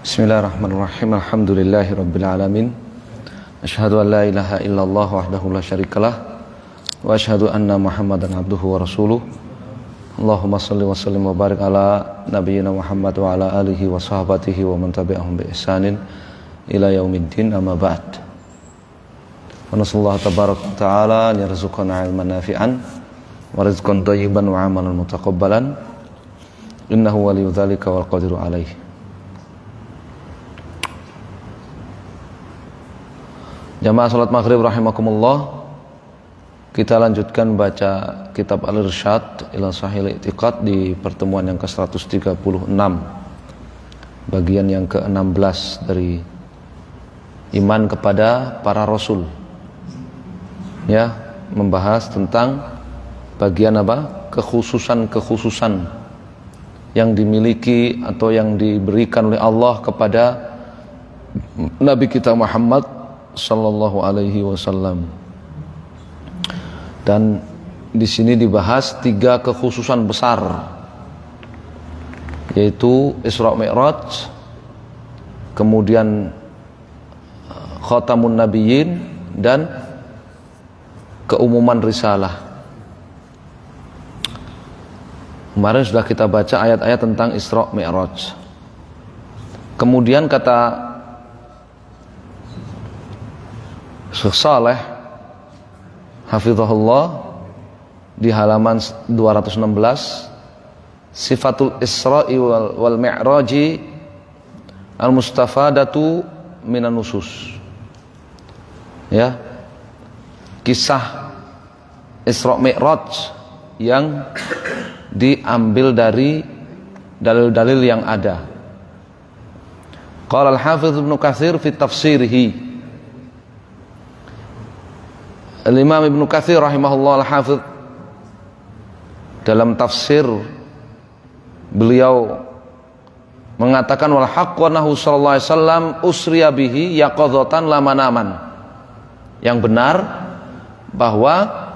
Bismillahirrahmanirrahim. Alhamdulillahi rabbil alamin. Asyhadu an la ilaha illallah wahdahu la syarikalah wa asyhadu anna Muhammadan abduhu wa rasuluh. Allahumma shalli wa sallim wa barik ala nabiyyina Muhammad wa ala alihi wa sahabatihi wa man tabi'ahum bi ihsanin ila yaumiddin, amma ba'd. Wa nasallahu tabaraka wa ta'ala yarzuqana ilman nafi'an wa rizqan thayyiban wa amalan mutaqabbalan. Innahu waliyyu dzalika wal qadiru alaihi. Jamaah salat maghrib rahimakumullah. Kita lanjutkan baca kitab Al-Irsyad ila Sahihil I'tiqad di pertemuan yang ke-136, bagian yang ke-16 dari iman kepada para rasul. Ya, membahas tentang bagian apa? Kekhususan-kekhususan yang dimiliki atau yang diberikan oleh Allah kepada Nabi kita Muhammad sallallahu alaihi wasallam. Dan di sini dibahas 3 kekhususan besar, yaitu Isra Mi'raj, kemudian Khatamun Nabiyyin, dan keumuman risalah. Kemarin sudah kita baca ayat-ayat tentang Isra Mi'raj. Kemudian kata Syekh Saleh hafizahullah di halaman 216, sifatul Isra'i wal Mi'raji al-mustafadatu minan nusus. Ya, kisah Isra Mi'raj yang diambil dari dalil-dalil yang ada. Qala al-Hafiz Ibnu Katsir fi tafsirihi. Al-Imam Ibnu Katsir rahimahullah al-Hafidh dalam tafsir beliau mengatakan wal haqqu annahu sallallahu alaihi wasallam usriya bihi yaqadhatan la manaman. Yang benar bahwa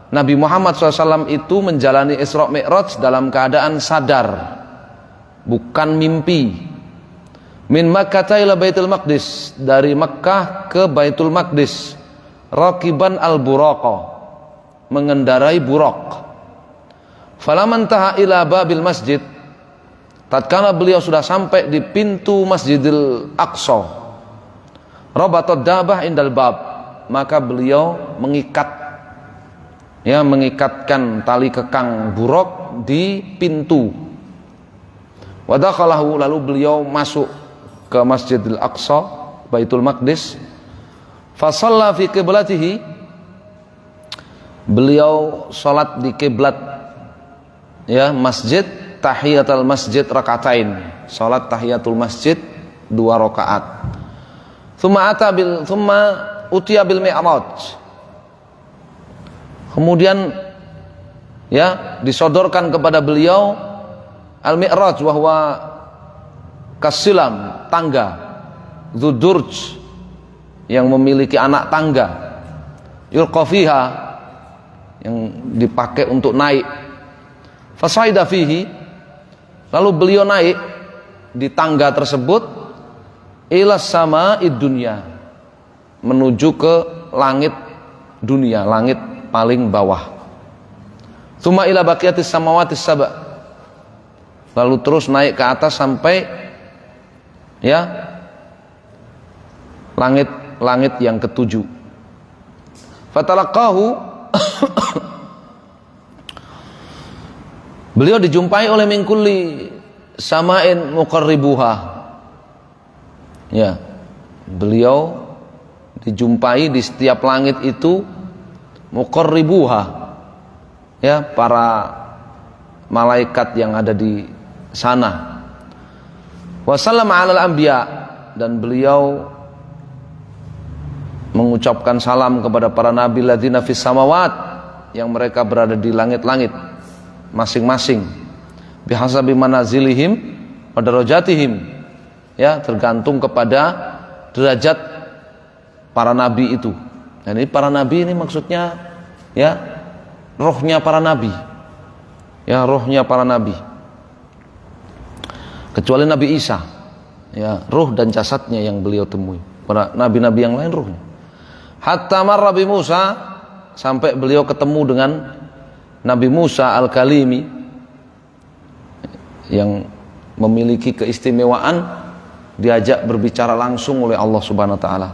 Nabi Muhammad SAW itu menjalani Isra Mi'raj dalam keadaan sadar, bukan mimpi. Min Makkah ila Baitul Maqdis, dari Mekkah ke Baitul Maqdis. Raqiban al-buraqa, mengendarai buraq. Falaman taha ila babil masjid, tatkala beliau sudah sampai di pintu Masjidil Aqsa, rabatad dabah indal bab, maka beliau mengikatkan tali kekang buraq di pintu. Wadakhalahu, lalu beliau masuk ke Masjidil Aqsa, Baitul Maqdis. Fasalla fi qiblatihi, beliau salat di kiblat ya masjid, tahiyatul masjid rakatain, salat tahiyatul masjid 2 rakaat. Thumma utiya bil mi'raj, kemudian ya disodorkan kepada beliau al-mi'raj wa huwa kasilam, tangga, dzudurj, yang memiliki anak tangga, yulqafiha, yang dipakai untuk naik. Fasaida fihi, lalu beliau naik di tangga tersebut ila sama'id dunya, menuju ke langit dunia, langit paling bawah. Tsumma ila baqiyatis samawatis sab', lalu terus naik ke atas sampai ya langit yang ke-7. Fatalaqahu, beliau dijumpai oleh min kulli sama'in muqarribuha. Ya, beliau dijumpai di setiap langit itu muqarribuha, ya, para malaikat yang ada di sana. Wa sallama 'alal anbiya, dan beliau mengucapkan salam kepada para nabi ladzina fis samawat, yang mereka berada di langit-langit masing-masing, bihasabi manazilihim wa darajatihim, ya, tergantung kepada derajat para nabi itu. Dan ini para nabi ini maksudnya ya rohnya para nabi, ya, rohnya para nabi, kecuali Nabi Isa, ya, ruh dan jasadnya yang beliau temui. Para nabi-nabi yang lain ruhnya. Hatta marra bi Musa, sampai beliau ketemu dengan Nabi Musa Al-Kalimi yang memiliki keistimewaan diajak berbicara langsung oleh Allah Subhanahu wa taala.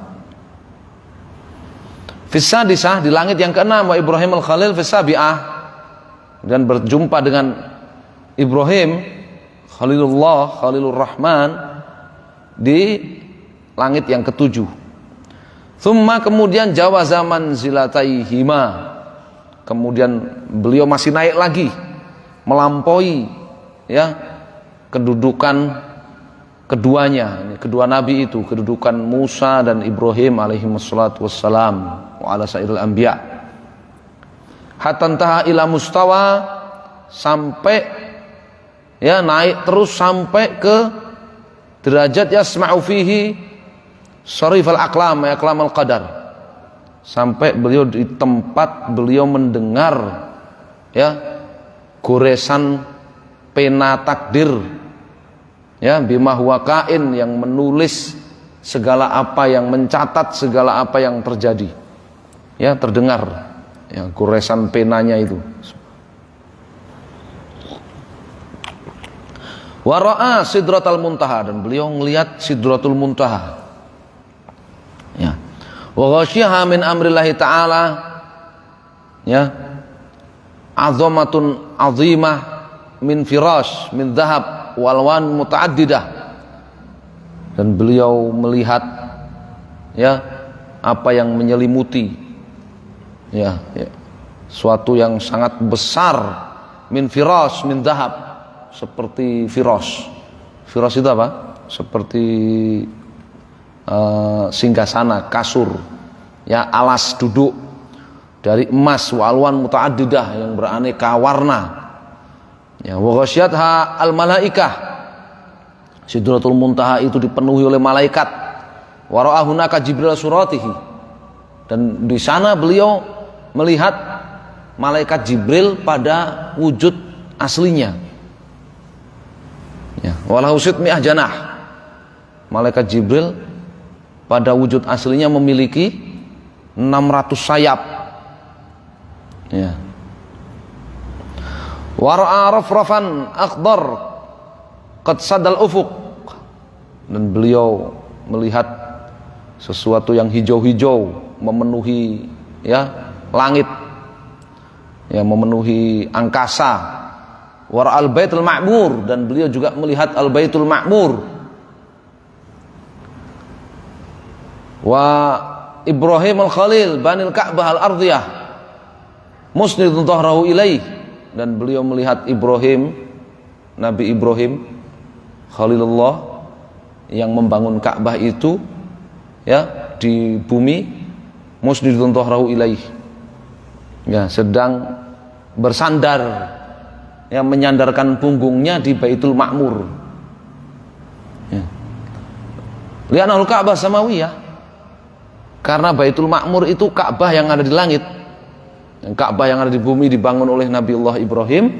Fisadisah, di langit yang keenam, wa Ibrahim Al-Khalil fisabi'ah, dan berjumpa dengan Ibrahim Khalilullah, Khalilur Rahman di langit yang ketujuh. Thumma, kemudian jawaza manzilataihima, kemudian beliau masih naik lagi, melampaui ya kedudukan keduanya, ini kedua nabi itu, kedudukan Musa dan Ibrahim alaihi wassalatu wassalam wa ala sairil anbiya. Hatta intaha ila mustawa, sampai ya naik terus sampai ke derajat yasma'u fihi sharifal aqlam ya aqlamal qadar, sampai beliau di tempat beliau mendengar ya goresan pena takdir ya, bima huwa kain, yang menulis segala apa, yang mencatat segala apa yang terjadi ya, terdengar ya goresan penanya itu. Wa ra'a sidratal muntaha, dan beliau melihat sidratul muntaha ya. Wa ghasyiha min amrillahi ta'ala ya, azamatun azimah min firash min dhahab walwan mutaaddidah, dan beliau melihat ya apa yang menyelimuti ya, suatu yang sangat besar, min firash min dhahab, seperti firas. Firas itu apa? Seperti singgasana, kasur ya, alas duduk dari emas, walwan mutaaddidah, yang beraneka warna ya. Wa ghasyatha al malaikah, sidratul muntaha itu dipenuhi oleh malaikat. Wa ra'a hunaka jibril suratihi, dan di sana beliau melihat malaikat Jibril pada wujud aslinya ya. Walahu sitmi'ah janah, malaikat Jibril pada wujud aslinya memiliki 600 sayap ya. Wara'a rafrafan akhdar qad sadal ufuq, dan beliau melihat sesuatu yang hijau-hijau memenuhi ya langit ya, memenuhi angkasa. Wara'al baitul ma'mur, dan beliau juga melihat al baitul ma'mur. Wa Ibrahim al-Khalil banil Ka'bah al-ardiyah musnidun dhahrahu ilaih, dan beliau melihat Ibrahim, Nabi Ibrahim Khalilullah, yang membangun Ka'bah itu ya di bumi, musnidun dhahrahu ilaih ya, sedang bersandar yang menyandarkan punggungnya di Baitul Ma'mur ya. Li'anahul Ka'bah samawiyah, karena Baitul Ma'mur itu Ka'bah yang ada di langit. Yang Ka'bah yang ada di bumi dibangun oleh Nabiullah Ibrahim,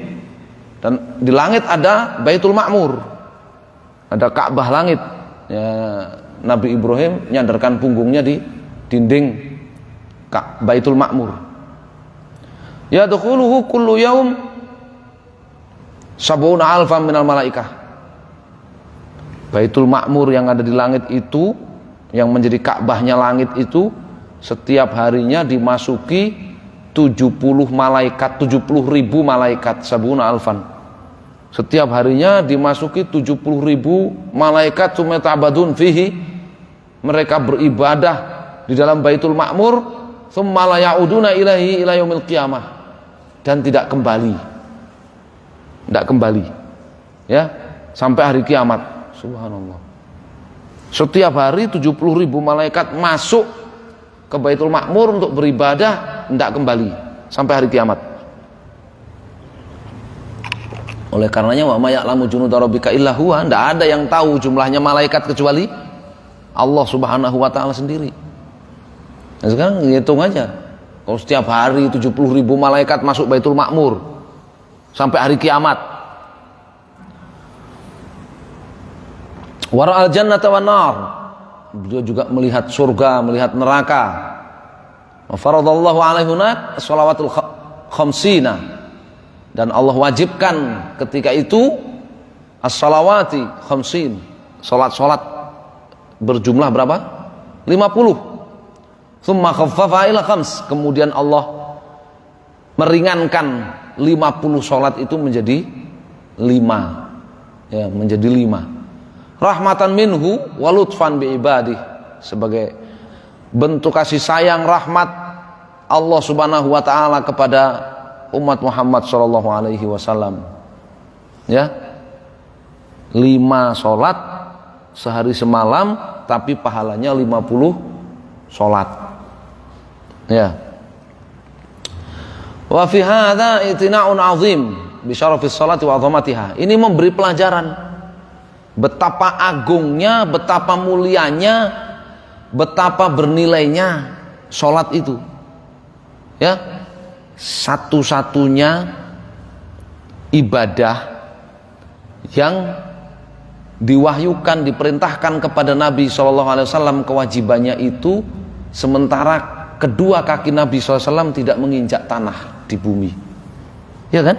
dan di langit ada Baitul Ma'mur, ada Ka'bah langit ya. Nabi Ibrahim menyandarkan punggungnya di dinding Baitul Ma'mur. Yadkhuluhu kullu yaum sab'una alfan minal malaikah. Baitul Ma'mur yang ada di langit itu, yang menjadi Ka'bahnya langit itu, setiap harinya dimasuki 70 malaikat, 70.000 malaikat, sab'una alfan. Setiap harinya dimasuki 70.000 malaikat, sumetabadun fihi, mereka beribadah di dalam Baitul Ma'mur, tsumma la ya'uduna ilahi ila yaumil qiyamah, dan tidak kembali ya sampai hari kiamat. Subhanallah. Setiap hari 70.000 malaikat masuk ke Baitul Ma'mur untuk beribadah, tidak kembali sampai hari kiamat. Oleh karenanya wa may ya'lamu junuda rabbika illa huwa, tidak ada yang tahu jumlahnya malaikat kecuali Allah Subhanahu wa taala sendiri. Nah, sekarang hitung aja, kalau setiap hari 70.000 malaikat masuk Baitul Ma'mur sampai hari kiamat. Wa ra'al jannata wan nar. Beliau juga melihat surga, melihat neraka. Wa faradallahu alaihi hunak shalawatul khamsina. Dan Allah wajibkan ketika itu as-salawati khamsin. Salat-salat berjumlah berapa? 50. Tsumma khaffafa ila khams. Kemudian Allah meringankan 50 salat itu menjadi 5. Ya, menjadi 5. Rahmatan minhu wa lutfan bi ibadih, sebagai bentuk kasih sayang rahmat Allah Subhanahu wa taala kepada umat Muhammad sallallahu alaihi wasallam. Ya. 5 salat sehari semalam tapi pahalanya 50 salat. Ya. Wa fi hadza itina'un 'azim bi syarafis salati wa 'azamatiha. Ini memberi pelajaran betapa agungnya, betapa mulianya, betapa bernilainya sholat itu. Ya, satu-satunya ibadah yang diwahyukan, diperintahkan kepada Nabi SAW, kewajibannya itu, sementara kedua kaki Nabi SAW tidak menginjak tanah di bumi. Ya kan?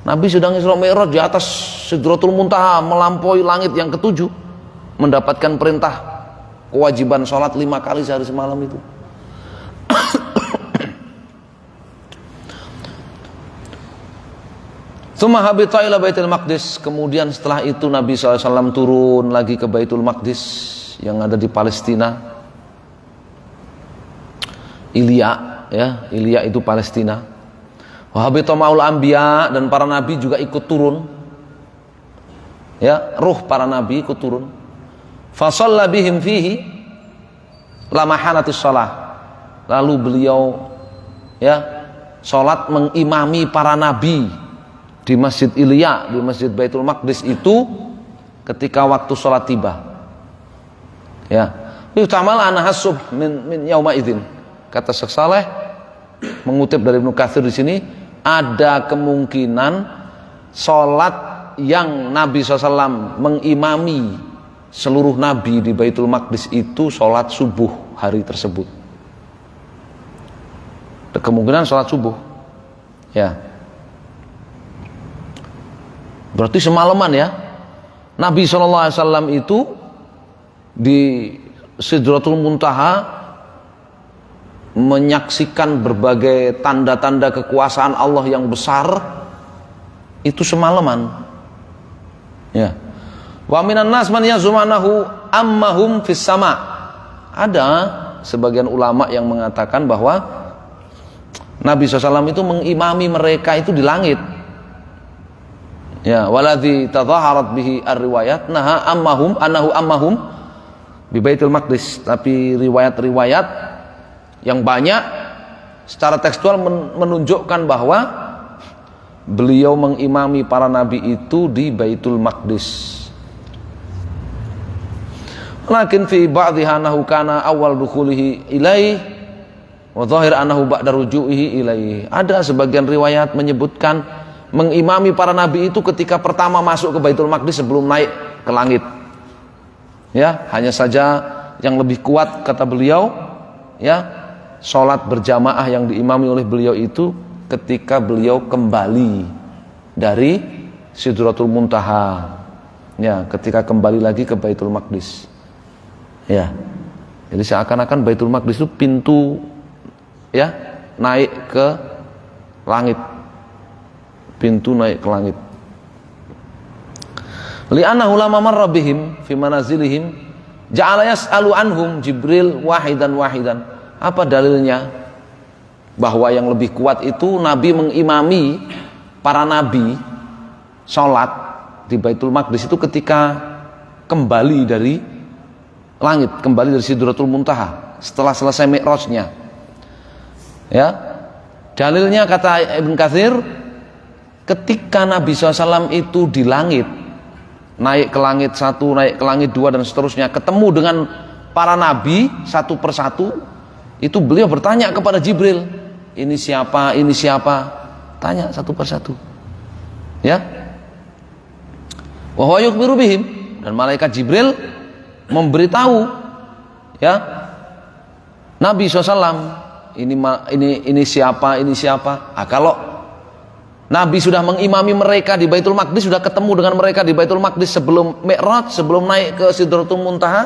Nabi sedang Isra Mi'raj di atas Sidratul Muntaha, melampaui langit yang ke-7, mendapatkan perintah kewajiban sholat 5 kali sehari semalam itu. Tsumma habita ila Baitul Maqdis. Kemudian setelah itu Nabi SAW turun lagi ke Baitul Maqdis yang ada di Palestina. Ilya, ya, Ilya itu Palestina. Wa habita ma'ul anbiya, dan para nabi juga ikut turun. Ya, ruh para nabi ikut turun. Fa shalla bihim fihi lamahanatis shalah. Lalu beliau ya salat mengimami para nabi di Masjid Ilya, di Masjid Baitul Maqdis itu ketika waktu salat tiba. Ya. Yu'tamal anha subh min yauma idzin. Kata Syekh Saleh mengutip dari Ibnu Katsir di sini, ada kemungkinan sholat yang Nabi SAW mengimami seluruh Nabi di Baitul Maqdis itu sholat subuh hari tersebut. Ada kemungkinan sholat subuh. Ya. Berarti semalaman ya. Nabi SAW itu di Sidratul Muntaha menyaksikan berbagai tanda-tanda kekuasaan Allah yang besar itu semalaman. Ya. Wa minan nas man yazumanahu ammahum fis sama. Ada sebagian ulama yang mengatakan bahwa Nabi SAW itu mengimami mereka itu di langit. Ya, waladzi tadhaharat bihi ar-riwayat naha ammahum anahu ammahum di Baitul Maqdis. Tapi riwayat-riwayat yang banyak secara tekstual menunjukkan bahwa beliau mengimami para nabi itu di Baitul Maqdis. Lakin fi ba'dhiha annahu kana awal dukhulihi ilaihi wa dhahir annahu ba'da ruju'ihi ilaihi. Ada sebagian riwayat menyebutkan mengimami para nabi itu ketika pertama masuk ke Baitul Maqdis sebelum naik ke langit. Ya, hanya saja yang lebih kuat kata beliau, ya, sholat berjamaah yang diimami oleh beliau itu ketika beliau kembali dari Sidratul Muntaha. Ya, ketika kembali lagi ke Baitul Maqdis. Ya. Jadi seakan-akan Baitul Maqdis itu pintu ya naik ke langit. Pintu naik ke langit. Li'annahu lama marra bihim fi manazilihim ja'ala yas'alu anhum Jibril wahidan. Apa dalilnya? Bahwa yang lebih kuat itu Nabi mengimami para nabi sholat di Baitul Maqdis itu ketika kembali dari langit, kembali dari Sidratul Muntaha setelah selesai Mi'rajnya. Ya, dalilnya kata Ibnu Katsir, ketika Nabi SAW itu di langit, naik ke langit 1, naik ke langit 2 dan seterusnya, ketemu dengan para nabi satu persatu, itu beliau bertanya kepada Jibril, ini siapa, ini siapa, tanya satu persatu. Ya, wa huwa yukhbiru bihim, dan malaikat Jibril memberitahu ya Nabi SAW, ini siapa. Kalau Nabi sudah mengimami mereka di Baitul Maqdis, sudah ketemu dengan mereka di Baitul Maqdis sebelum Mi'raj, sebelum naik ke Sidratul Muntaha,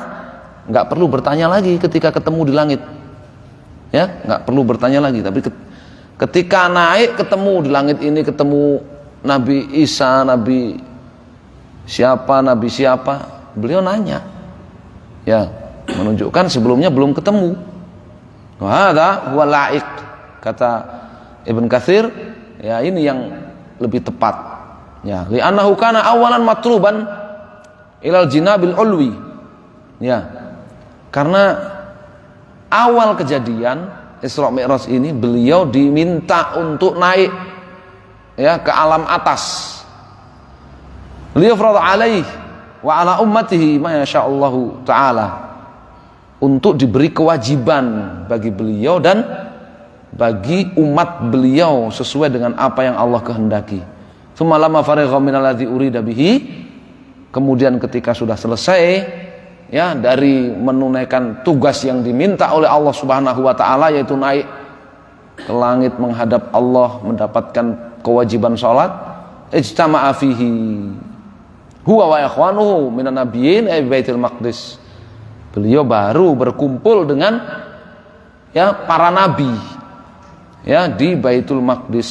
nggak perlu bertanya lagi ketika ketemu di langit. Ya, nggak perlu bertanya lagi. Tapi ketika naik ketemu di langit ini, ketemu Nabi Isa, Nabi siapa, beliau nanya. Ya, menunjukkan sebelumnya belum ketemu. Wa hadza huwa la'iq, kata Ibn Katsir. Ya, ini yang lebih tepat. Ya, li'annahu kana awalan matluban ilal jinabil ulwi. Ya. Karena awal kejadian Isra Mi'raj ini beliau diminta untuk naik ya ke alam atas. Liyafrad alaih wa ala ummatihi ma yasha'allahu ta'ala, untuk diberi kewajiban bagi beliau dan bagi umat beliau sesuai dengan apa yang Allah kehendaki. Sumalama farigha minalladzi urida bihi, kemudian ketika sudah selesai ya dari menunaikan tugas yang diminta oleh Allah Subhanahu wa taala, yaitu naik ke langit menghadap Allah, mendapatkan kewajiban salat, ijtama'a fihi huwa wa ikhwanuhu minan nabiyyin ay Baitul Maqdis. Beliau baru berkumpul dengan ya para nabi ya di Baitul Maqdis.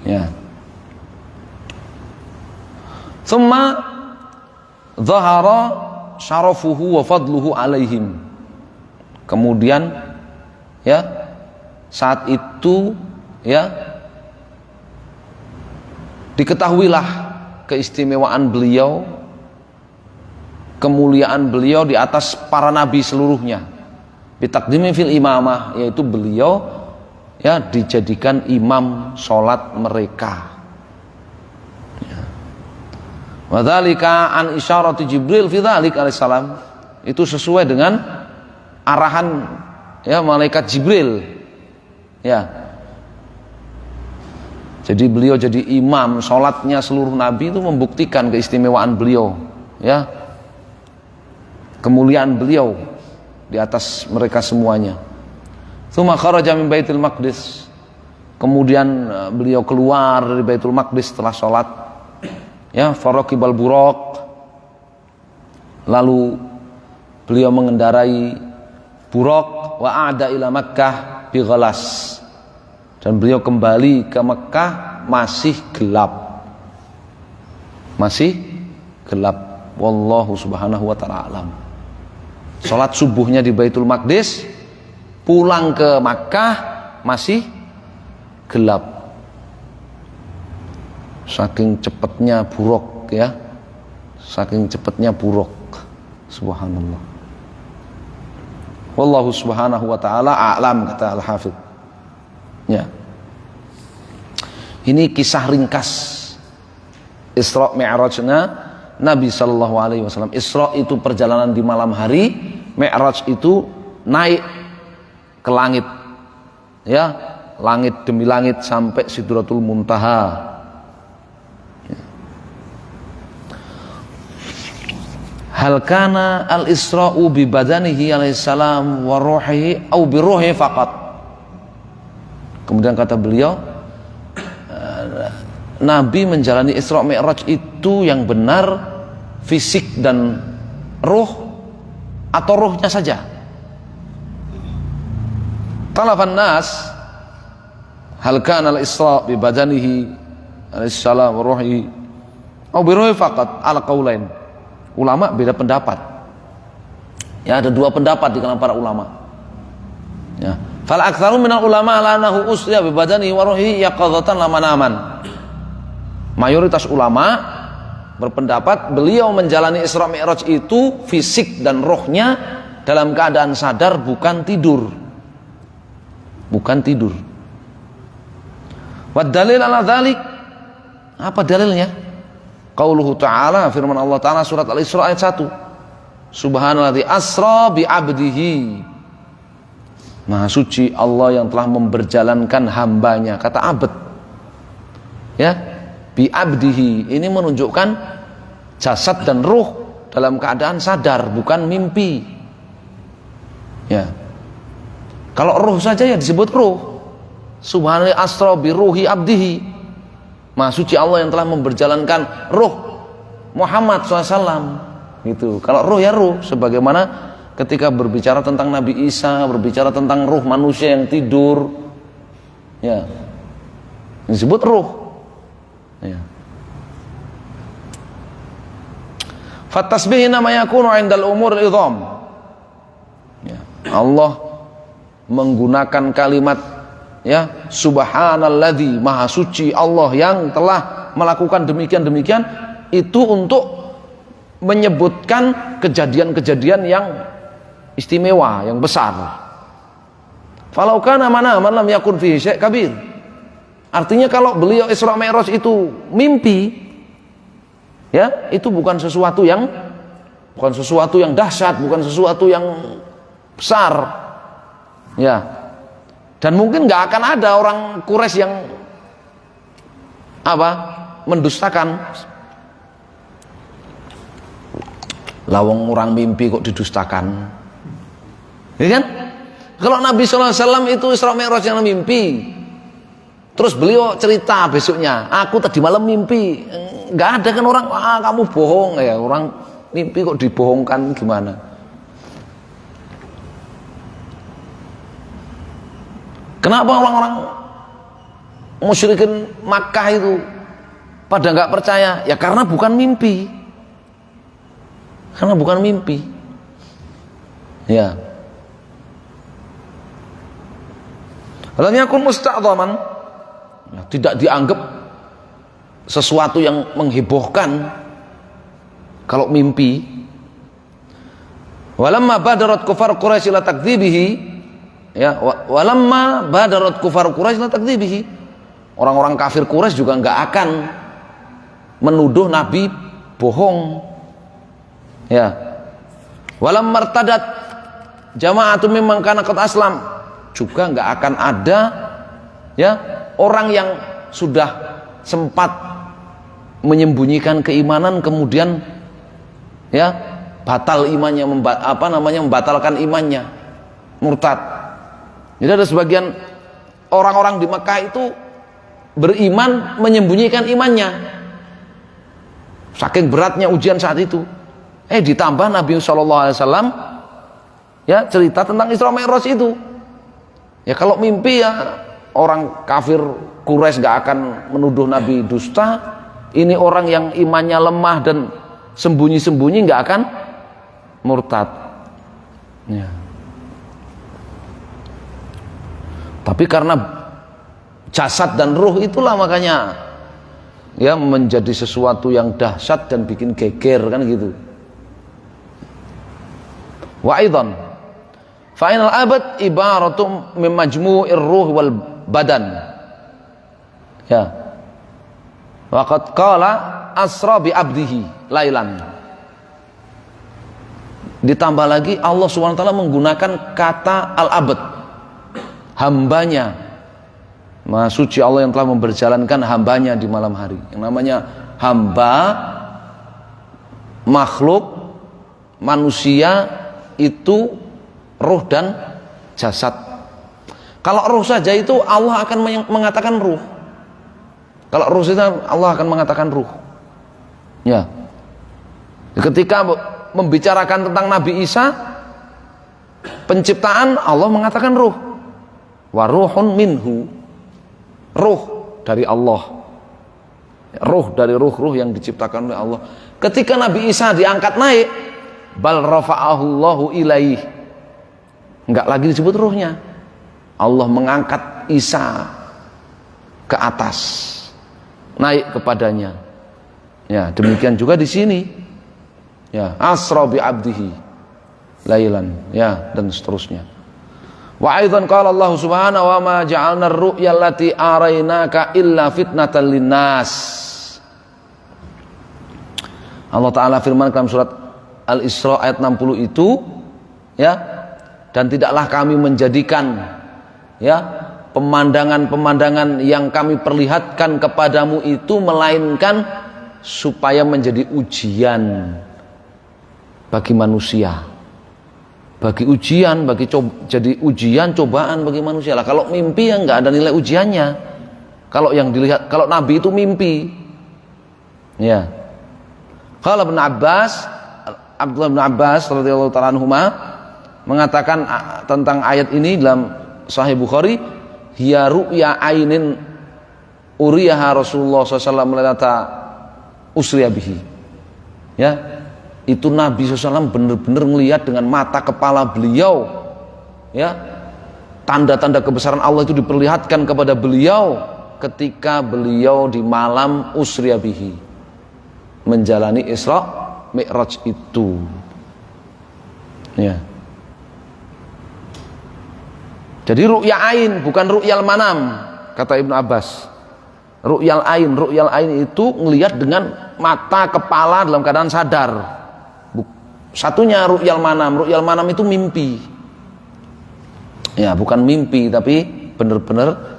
Ya. Tsumma dhahara syarafuhu wa fadluhu alaihim. Kemudian ya saat itu ya diketahuilah keistimewaan beliau, kemuliaan beliau di atas para nabi seluruhnya. Bitakdimi fil imamah, yaitu beliau ya dijadikan imam sholat mereka. Wadzalika an isyarati Jibril fi dzalik alaihissalam, itu sesuai dengan arahan ya malaikat Jibril. Ya. Jadi beliau jadi imam sholatnya seluruh nabi, itu membuktikan keistimewaan beliau, ya, kemuliaan beliau di atas mereka semuanya. Tsumma kharaja min Baitul Maqdis, kemudian beliau keluar dari Baitul Maqdis setelah sholat ya, faraqibal buraq, lalu beliau mengendarai buraq, wa a'da ila Makkah bi ghalas, dan beliau kembali ke Mekah masih gelap. Wallahu subhanahu wa ta'ala alam. Salat subuhnya di Baitul Maqdis, pulang ke Makkah masih gelap. Saking cepatnya buruk ya, subhanallah. Wallahu subhanahu wa ta'ala a'lam, kata Al-Hafidh. Ya. Ini kisah ringkas Isra Mi'rajnya Nabi sallallahu alaihi wasallam. Isra itu perjalanan di malam hari, Mi'raj itu naik ke langit. Ya, langit demi langit sampai Sidratul Muntaha. Hal kana al-Isra'u bi badanihi alaihi salam wa ruhihi au bi ruhi faqat. Kemudian kata beliau, Nabi menjalani Isra Mi'raj itu yang benar fisik dan ruh, atau ruhnya saja. Talafan nas hal kana al-Isra bi badanihi alaihi salam wa ruhihi au bi ruhi faqat ala qaulain. Ulama beda pendapat. Ya, ada dua pendapat di kalangan para ulama. Ya. Fal aktsaru minal ulama ala annahu usriya bi badanihi wa ruhihi yaqadzatan la manaman. Mayoritas ulama berpendapat beliau menjalani Isra Mi'raj itu fisik dan rohnya dalam keadaan sadar, bukan tidur. Wa dalil ala dzalik, apa dalilnya? Qauluhu ta'ala, firman Allah Ta'ala surat Al-Isra ayat 1. Subhanalladzi asra bi 'abdihi. Maha suci Allah yang telah memberjalankan hambanya. Kata abd, ya, bi 'abdihi ini menunjukkan jasad dan ruh dalam keadaan sadar, bukan mimpi. Ya. Kalau ruh saja ya disebut ruh. Subhanallah asra bi ruhi abdihi. Maha suci Allah yang telah memberjalankan ruh Muhammad SAW. Gitu. Kalau ruh ya ruh, sebagaimana ketika berbicara tentang Nabi Isa, berbicara tentang ruh manusia yang tidur, ya disebut ruh. Ya. Fatasbih nama yakunu indal umur idham. Ya. Allah menggunakan kalimat ya subhanalladzi, maha suci Allah yang telah melakukan demikian itu untuk menyebutkan kejadian-kejadian yang istimewa, yang besar. Falau kana manaman lam yakun fihi syai' kabir. Artinya kalau beliau Isra Mi'raj itu mimpi, ya, itu bukan sesuatu yang dahsyat, bukan sesuatu yang besar. Ya. Dan mungkin nggak akan ada orang Quraisy yang mendustakan. Lawang orang mimpi kok didustakan, ya kan? Kalau Nabi SAW itu Isra Mi'raj yang mimpi, terus beliau cerita besoknya, aku tadi malam mimpi, nggak ada kan orang, kamu bohong ya, orang mimpi kok dibohongkan gimana? Kenapa orang-orang musyrikin Makkah itu pada nggak percaya? Ya karena bukan mimpi. Karena bukan mimpi. Ya. Lam yakun musta'dhaman, tidak dianggap sesuatu yang menghebohkan kalau mimpi. Walamma badarat kufar Quraisy ila takdzibihi, ya, walamma badarat kufar Quraisy ila takdzibihi. Orang-orang kafir Quraisy juga enggak akan menuduh Nabi bohong. Ya, walam martadat jama'atun mimman kana qad aslam, juga nggak akan ada ya orang yang sudah sempat menyembunyikan keimanan kemudian ya batal imannya, membatalkan imannya, murtad. Jadi ada sebagian orang-orang di Mekah itu beriman menyembunyikan imannya, saking beratnya ujian saat itu. Ditambah Nabi SAW ya cerita tentang Isra Mi'raj itu. Ya kalau mimpi ya orang kafir Quraisy gak akan menuduh Nabi dusta. Ini orang yang imannya lemah dan sembunyi-sembunyi gak akan murtad. Ya. Tapi karena jasad dan ruh itulah makanya ya menjadi sesuatu yang dahsyat dan bikin geger kan gitu. Wa aidan fa inal abad ibaratum min majmu'ir ruh wal badan. Ya. Wa qad qala asra bi abdihi lailan. Ditambah lagi Allah SWT menggunakan kata al-abad, hambanya. Maha suci Allah yang telah memberjalankan hambanya di malam hari. Yang namanya hamba, makhluk, manusia itu ruh dan jasad. Kalau ruh saja itu Allah akan mengatakan ruh. Kalau ruh saja Allah akan mengatakan ruh. Ya. Ketika membicarakan tentang Nabi Isa, penciptaan, Allah mengatakan ruh. Wa ruhun minhu. Ruh dari Allah. Ruh dari ruh-ruh yang diciptakan oleh Allah. Ketika Nabi Isa diangkat naik, bal rafa'ahu Allahu ilaih, enggak lagi disebut ruhnya, Allah mengangkat Isa ke atas, naik kepadanya. Ya, demikian juga di sini. Ya, asra bi abdihi lailan, ya, dan seterusnya. Wa aidan qala Allah subhanahu wa ma ja'alna ar-ru'ya allati araynaka illa fitnatan linnas. Allah Ta'ala firman dalam surat Al-Isra ayat 60 itu, ya, dan tidaklah kami menjadikan ya pemandangan-pemandangan yang kami perlihatkan kepadamu itu melainkan supaya menjadi ujian bagi manusia. Bagi ujian, jadi ujian, cobaan bagi manusia lah. Kalau mimpi yang nggak ada nilai ujiannya. Kalau yang dilihat, kalau Nabi itu mimpi, ya. Kalau Abdullah bin Abbas radhiyallahu ta'ala anhuma mengatakan tentang ayat ini dalam Sahih Bukhari, hiya ru'ya ainin uriyaha Rasulullah SAW melata usriya bihi. Ya, itu Nabi SAW benar-benar melihat dengan mata kepala beliau, ya, tanda-tanda kebesaran Allah itu diperlihatkan kepada beliau ketika beliau di malam usriya bihi, menjalani Isra Mi'raj itu, ya. Jadi ru'ya ain bukan ru'yal manam, kata Ibnu Abbas. Ru'yal ain itu ngelihat dengan mata kepala dalam keadaan sadar. Satunya ru'yal manam itu mimpi. Ya, bukan mimpi tapi benar-benar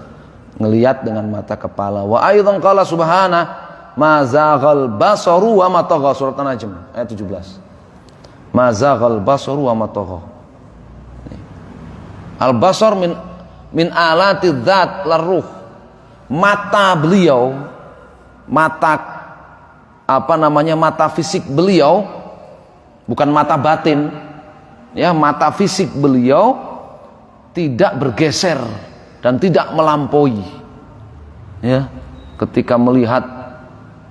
ngelihat dengan mata kepala. Wa aidan qala subhanahu ma zaghal basaru wa ma tagha, surat An-Najm ayat 17. Ma zaghal basaru wa ma tagha. Al-basar min alati dzat laruh. Mata beliau, mata fisik beliau, bukan mata batin, ya, mata fisik beliau tidak bergeser dan tidak melampaui, ya, ketika melihat,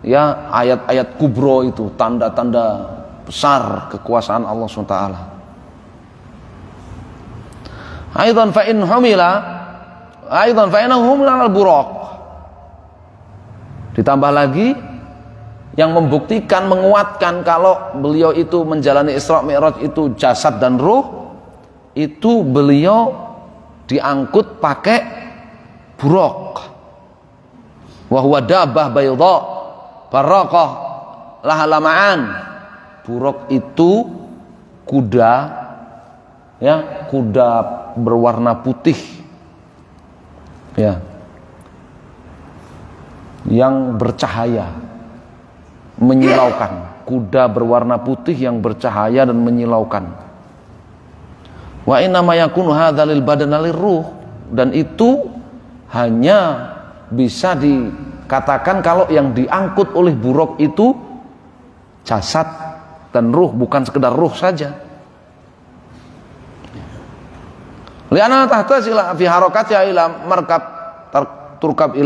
ya, ayat-ayat kubro itu, tanda-tanda besar kekuasaan Allah SWT. Aidan fa in humila aidan fa innahum al-buraq. Ditambah lagi yang membuktikan, menguatkan kalau beliau itu menjalani Isra Mi'raj itu jasad dan ruh, itu beliau diangkut pakai buraq. Wa huwa dabbah bayda baraqah laha lama'an. Buraq itu kuda, ya, kuda berwarna putih, ya, yang bercahaya, menyilaukan. Kuda berwarna putih yang bercahaya dan menyilaukan. Wa inna ma yakunu hadzal lil badana lirruh, dan itu hanya bisa dikatakan kalau yang diangkut oleh buraq itu jasad dan ruh, bukan sekedar ruh saja. Li'anna tahtasila fi harakatiha ila markab turkab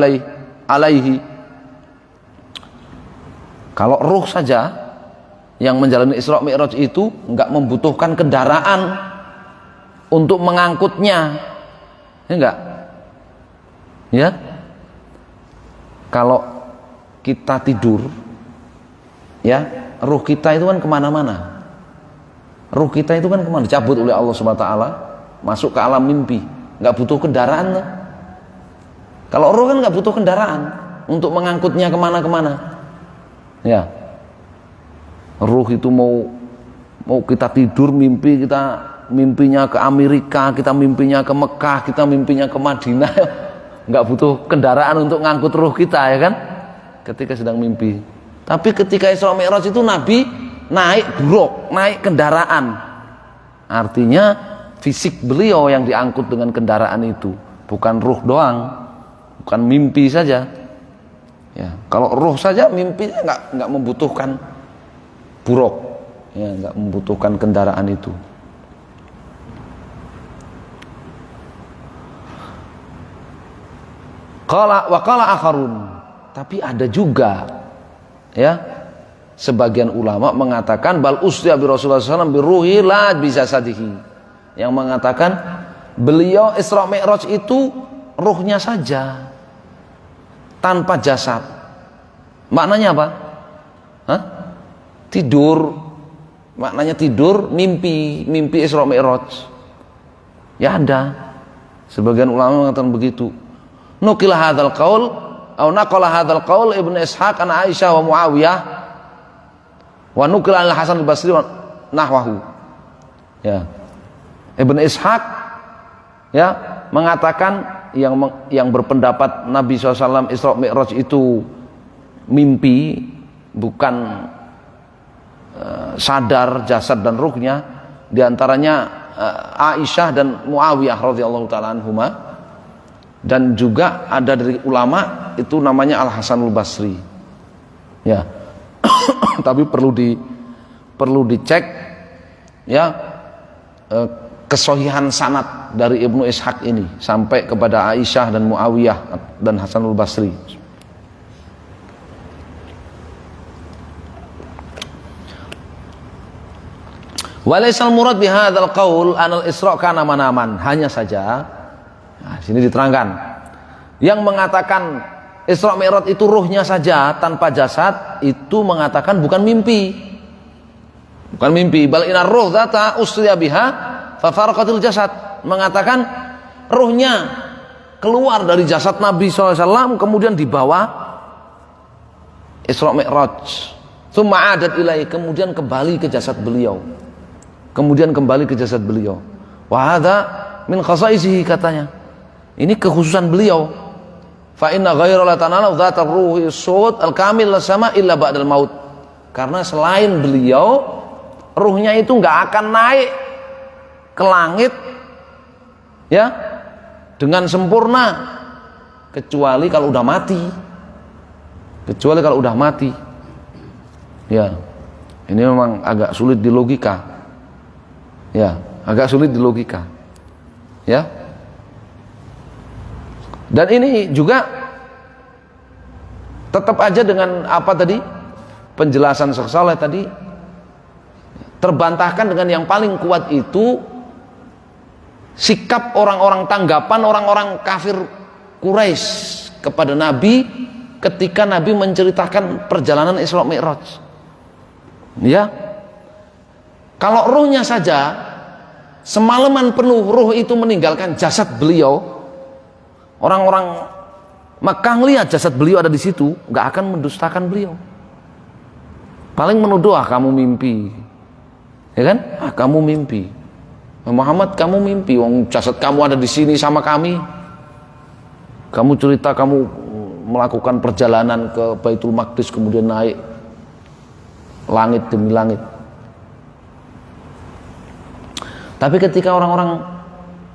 alaihi. Kalau ruh saja yang menjalani Isra Mi'raj itu enggak membutuhkan kendaraan untuk mengangkutnya, ya enggak? Ya. Kalau kita tidur, ya, ruh kita itu kan kemana-mana. Ruh kita itu kan kemana? Dicabut oleh Allah SWT, masuk ke alam mimpi, nggak butuh kendaraan. Kalau ruh kan nggak butuh kendaraan untuk mengangkutnya kemana-kemana. Ya, ruh itu mau kita tidur mimpi, kita mimpinya ke Amerika, kita mimpinya ke Mekah, kita mimpinya ke Madinah, nggak butuh kendaraan untuk ngangkut ruh kita, ya kan? Ketika sedang mimpi. Tapi ketika Isra Mi'raj itu Nabi naik buraq, naik kendaraan. Artinya fisik beliau yang diangkut dengan kendaraan itu, bukan ruh doang, bukan mimpi saja. Ya, kalau ruh saja mimpi nggak membutuhkan buraq, ya, nggak membutuhkan kendaraan itu. Wa qala akharun, tapi ada juga, ya, sebagian ulama mengatakan bal usriya bi Rasulullah sallallahu alaihi wasallam bi ruhi la bi jasadihi, yang mengatakan beliau Isra Mi'raj itu ruhnya saja tanpa jasad. Maknanya apa? Hah? Tidur. Maknanya tidur, mimpi Isra Mi'raj. Ya ada. Sebagian ulama mengatakan begitu. Nuqila hadzal qaul atau naqala hadzal qaul Ibnu Ishaq an Aisyah wa Muawiyah wa nuqila al-Hasan al-Basri wa nahwahu. Ya. Ibnu Ishaq, ya, mengatakan yang berpendapat Nabi SAW Isra Mi'raj itu mimpi, bukan sadar jasad dan ruhnya, diantaranya Aisyah dan Muawiyah radhiyallahu taala anhuma, dan juga ada dari ulama itu namanya Al Hasanul Basri. Ya, tapi perlu dicek ya kesohihan sanad dari Ibnu Ishaq ini sampai kepada Aisyah dan Muawiyah dan Hasanul Basri. Walaisal murad bihadzal qaul anal Isra kana manaman. Hanya saja, nah, sini diterangkan, yang mengatakan Isra Mi'raj itu ruhnya saja tanpa jasad, itu mengatakan bukan mimpi. Bukan mimpi. Bal inar ruh dzata usriya biha fa faraqatil jasad. Mengatakan ruhnya keluar dari jasad Nabi SAW kemudian dibawa Isra Mi'raj. Tsumma adat ilaihi, kemudian kembali ke jasad beliau. Wa hadza min khasaisihi, katanya. Ini kekhususan beliau. Fa inna ghaira la tanalu dzatar ruhi sud al-kamil sama illa ba'dal maut. Karena selain beliau, ruhnya itu enggak akan naik ke langit ya dengan sempurna kecuali kalau udah mati. Ya. Ini memang agak sulit di logika. Ya, ya. Dan ini juga tetap aja dengan apa tadi penjelasan Syekh Shalih tadi, terbantahkan dengan yang paling kuat itu sikap tanggapan orang-orang kafir Quraisy kepada Nabi ketika Nabi menceritakan perjalanan Isra Mi'raj. Ya, kalau ruhnya saja semalaman penuh ruh itu meninggalkan jasad beliau, orang-orang Makkah lihat jasad beliau ada di situ, nggak akan mendustakan beliau. Paling menuduh, kamu mimpi, ya kan? Kamu mimpi, Muhammad, kamu mimpi. Wong jasad kamu ada di sini sama kami. Kamu cerita kamu melakukan perjalanan ke Baitul Maqdis kemudian naik langit demi langit. Tapi ketika orang-orang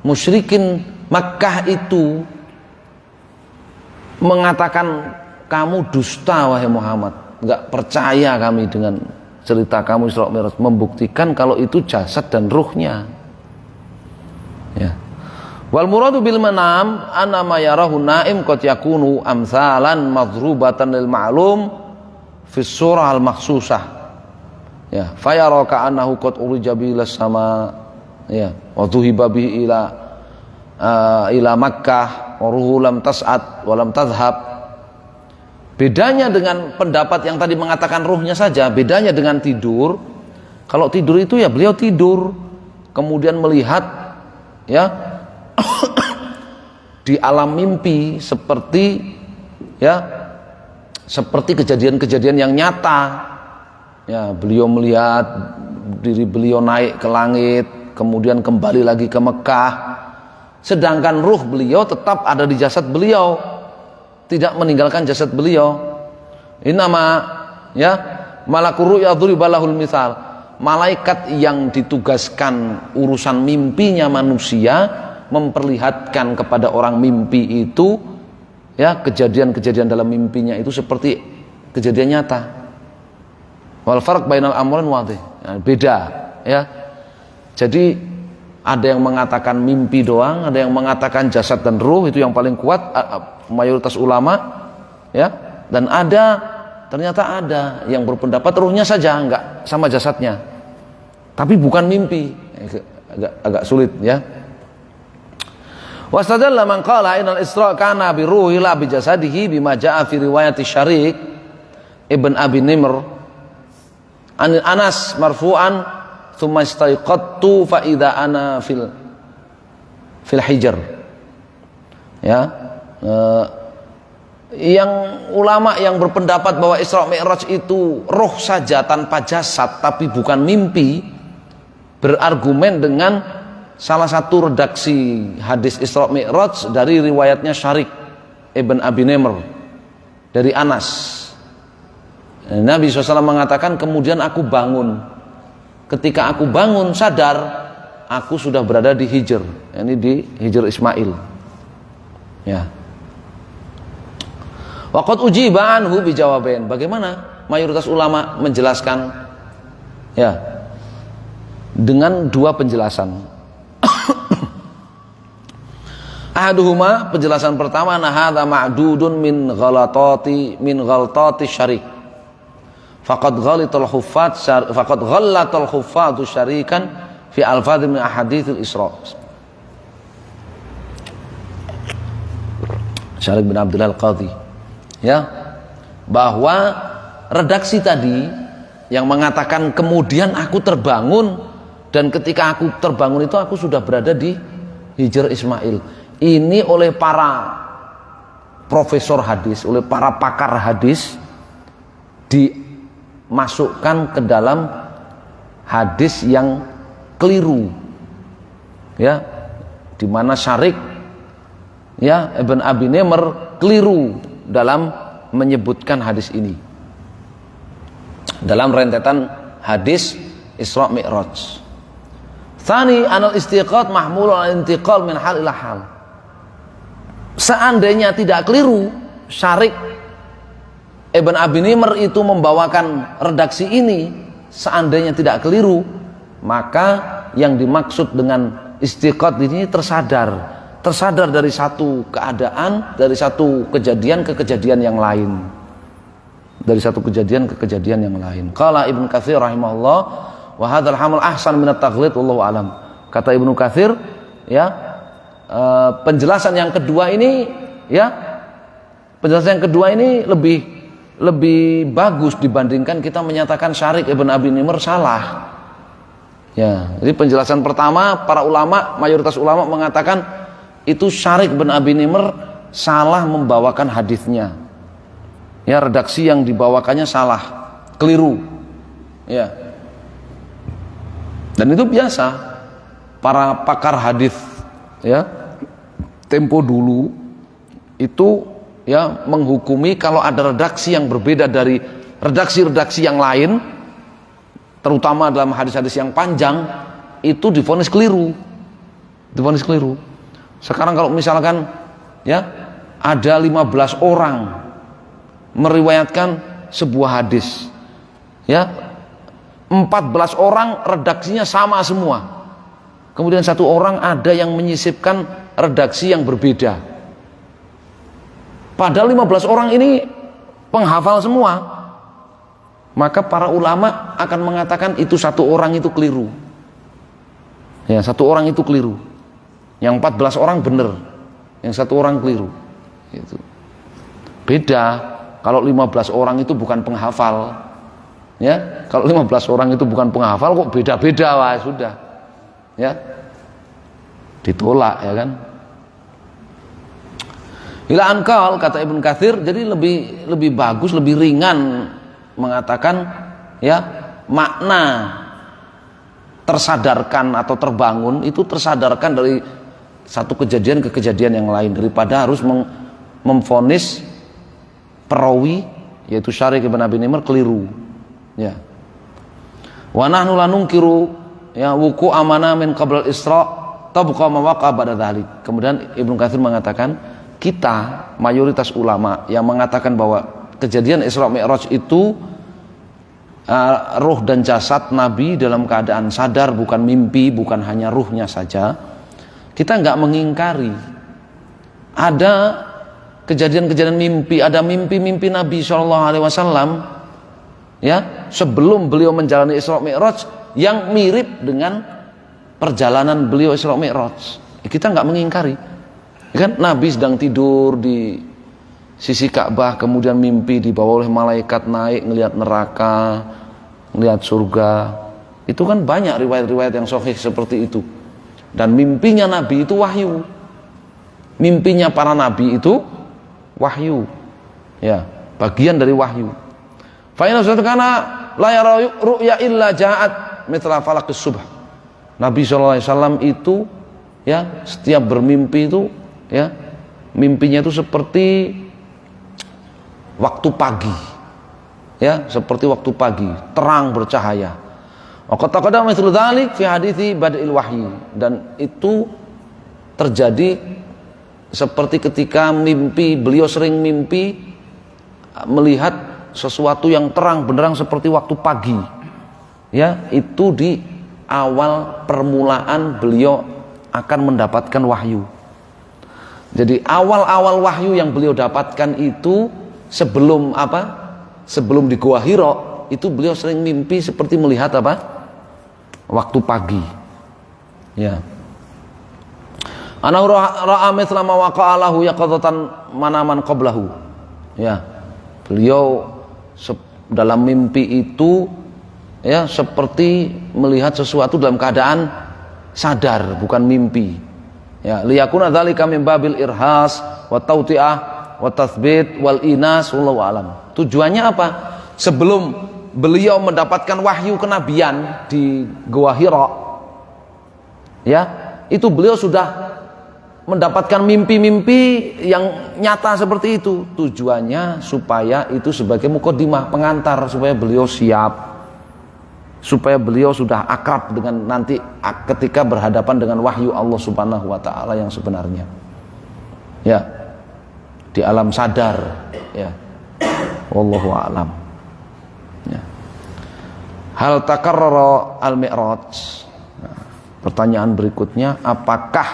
musyrikin Makkah itu mengatakan kamu dusta wahai Muhammad, enggak percaya kami dengan cerita kamu Isra Mi'raj, membuktikan kalau itu jasad dan ruhnya. Ya. Wal muradu bil manam anna ma yarahu naim qad yakunu amsalan madrubatan lil ma'lum fi surah al makhsusah. Ya, fa yara ka annahu qad urija bil sama, ya, wa dhuhiba bihi ila Makkah wa ruhu lam tas'ad wa lam tadhhab. Bedanya dengan pendapat yang tadi mengatakan ruhnya saja, bedanya dengan tidur. Kalau tidur itu ya beliau tidur kemudian melihat ya di alam mimpi seperti kejadian-kejadian yang nyata. Ya, beliau melihat diri beliau naik ke langit, kemudian kembali lagi ke Mekah. Sedangkan ruh beliau tetap ada di jasad beliau, tidak meninggalkan jasad beliau. Ini nama ya malakur ru'ya dzuribalahul misal. Malaikat yang ditugaskan urusan mimpinya manusia memperlihatkan kepada orang mimpi itu ya kejadian-kejadian dalam mimpinya itu seperti kejadian nyata. Wal farq bainal amrayn wadih. Ya, beda ya. Jadi ada yang mengatakan mimpi doang, ada yang mengatakan jasad dan ruh, itu yang paling kuat mayoritas ulama ya. Dan ternyata ada yang berpendapat ruhnya saja, enggak sama jasadnya. Tapi bukan mimpi. Agak sulit ya. Wastadalla man qala inal Isra kana bi ruhi la bi jasadihi bima jaa fi riwayat Syarik Ibn Abi Nimr an Anas marfu'an tsumma istaiqattu fa idza ana fil hijr. Ya. Yang ulama yang berpendapat bahwa Isra Mi'raj itu roh saja tanpa jasad tapi bukan mimpi, berargumen dengan salah satu redaksi hadis Isra Mi'raj dari riwayatnya Syarik Ibn Abi Nimr dari Anas. Nabi SAW mengatakan, kemudian aku bangun. Ketika aku bangun sadar, aku sudah berada di Hijr, ini di Hijr Ismail. Ya. Waqad ujiba anhu bijawabain. Bagaimana mayoritas ulama menjelaskan? Ya, dengan dua penjelasan. Ahaduhuma, penjelasan pertama, hadza ma'dudun min ghaltati syarik. Faqad ghalatal huffaz syarikan fi alfadz min ahaditsil Isra. Syarik bin Abdullah Al-Qadhi, ya, bahwa redaksi tadi yang mengatakan kemudian aku terbangun, dan ketika aku terbangun itu aku sudah berada di Hijr Ismail, ini oleh para profesor hadis, oleh para pakar hadis dimasukkan ke dalam hadis yang keliru, ya, di mana Syarik, ya, Ibn Abi Nimr keliru dalam menyebutkan hadis ini dalam rentetan hadis Isra Mi'raj. Tsani anal istiqat mahmul al intiqal min hal ila hal. Seandainya tidak keliru, Syarik Ibn Abi Nimr itu membawakan redaksi ini, seandainya tidak keliru, maka yang dimaksud dengan istiqat ini tersadar dari satu keadaan, dari satu kejadian ke kejadian yang lain, dari satu kejadian ke kejadian yang lain. Qala Ibnu Katsir rahimahullah, wa hadzal hamal ahsan min at-taghlid wallahu alam. Kata Ibnu Katsir, ya, penjelasan yang kedua ini, ya, penjelasan yang kedua ini lebih bagus dibandingkan kita menyatakan Syarik Ibn Abi Nimr salah. Ya, jadi penjelasan pertama, para ulama, mayoritas ulama mengatakan itu Syarik bin Abi Nimr salah membawakan hadisnya. Ya, redaksi yang dibawakannya salah, keliru. Ya. Dan itu biasa para pakar hadis, ya, tempo dulu itu, ya, menghukumi kalau ada redaksi yang berbeda dari redaksi-redaksi yang lain, terutama dalam hadis-hadis yang panjang, itu divonis keliru. Divonis keliru. Sekarang kalau misalkan, ya, ada 15 orang meriwayatkan sebuah hadis, ya, 14 orang redaksinya sama semua, kemudian satu orang ada yang menyisipkan redaksi yang berbeda, padahal 15 orang ini penghafal semua, maka para ulama akan mengatakan itu satu orang itu keliru, ya, satu orang itu keliru, yang 14 orang benar, yang satu orang keliru. Itu beda kalau 15 orang itu bukan penghafal, ya, kalau 15 orang itu bukan penghafal kok beda-beda, wah sudah, ya, ditolak, ya kan. Ila ankal, kata Ibnu Katsir, jadi lebih bagus, lebih ringan mengatakan, ya, makna tersadarkan atau terbangun itu tersadarkan dari satu kejadian ke kejadian yang lain, daripada harus memvonis perawi yaitu Syarik bin Abi Nimr keliru, ya. Wa nahnu la nunkiru, ya, wuku amana min qabla al-Isra tabqa ma waqa ba'da dzalik. Kemudian Ibnu Katsir mengatakan, kita mayoritas ulama yang mengatakan bahwa kejadian Isra Mi'raj itu ruh dan jasad Nabi dalam keadaan sadar, bukan mimpi, bukan hanya ruhnya saja. Kita nggak mengingkari ada kejadian-kejadian mimpi, ada mimpi-mimpi Nabi SAW, ya, sebelum beliau menjalani Isra Mi'raj yang mirip dengan perjalanan beliau Isra Mi'raj. Kita nggak mengingkari, kan? Nabi sedang tidur di sisi Ka'bah, kemudian mimpi dibawa oleh malaikat naik ngelihat neraka, ngelihat surga. Itu kan banyak riwayat-riwayat yang sahih seperti itu. Dan mimpinya Nabi itu wahyu, mimpinya para Nabi itu wahyu, ya, bagian dari wahyu. Fa inna kana la yara ru'ya illa ja'at mithla falaqis subh. Nabi SAW itu, ya, setiap bermimpi itu, ya, mimpinya itu seperti waktu pagi, ya, seperti waktu pagi, terang bercahaya. Wa qad taqaddama mithlu dzalik fi hadithi bad'il wahyi, dan itu terjadi seperti ketika mimpi, beliau sering mimpi melihat sesuatu yang terang benderang seperti waktu pagi. Ya, itu di awal permulaan beliau akan mendapatkan wahyu. Jadi awal-awal wahyu yang beliau dapatkan itu sebelum apa? Sebelum di Gua Hira, itu beliau sering mimpi seperti melihat apa? Waktu pagi. Ya. Anahu ra'a mithla ma waqa'a lahu yaqadatan manaman qablahu. Ya. Beliau dalam mimpi itu ya seperti melihat sesuatu dalam keadaan sadar, bukan mimpi. Ya, liyakuna dzalika min babil irhas wa tauti'ah wa tatsbit wal inas wallahu alam. Tujuannya apa? Sebelum beliau mendapatkan wahyu kenabian di Gua Hira, ya, itu beliau sudah mendapatkan mimpi-mimpi yang nyata seperti itu. Tujuannya supaya itu sebagai muqaddimah, pengantar, supaya beliau siap, supaya beliau sudah akrab dengan nanti ketika berhadapan dengan wahyu Allah Subhanahu wa taala yang sebenarnya. Ya. Di alam sadar, ya. Wallahu a'lam. Ya. Hal takarrara al-mi'raj. Nah, pertanyaan berikutnya, apakah